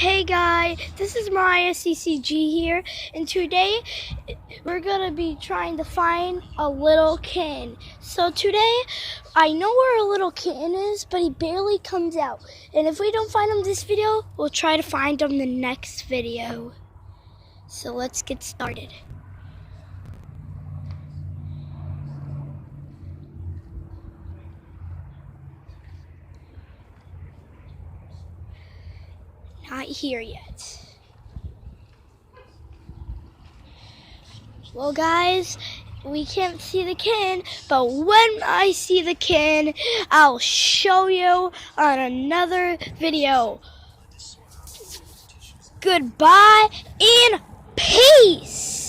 Hey guys, this is Mariah CCG here, and today we're gonna be trying to find a little kitten. So today, I know where a little kitten is, but he barely comes out. And if we don't find him this video, we'll try to find him the next video. So let's get started. Not here yet. Well guys, we can't see the kitten, but when I see the kitten, I'll show you on another video. Goodbye and peace!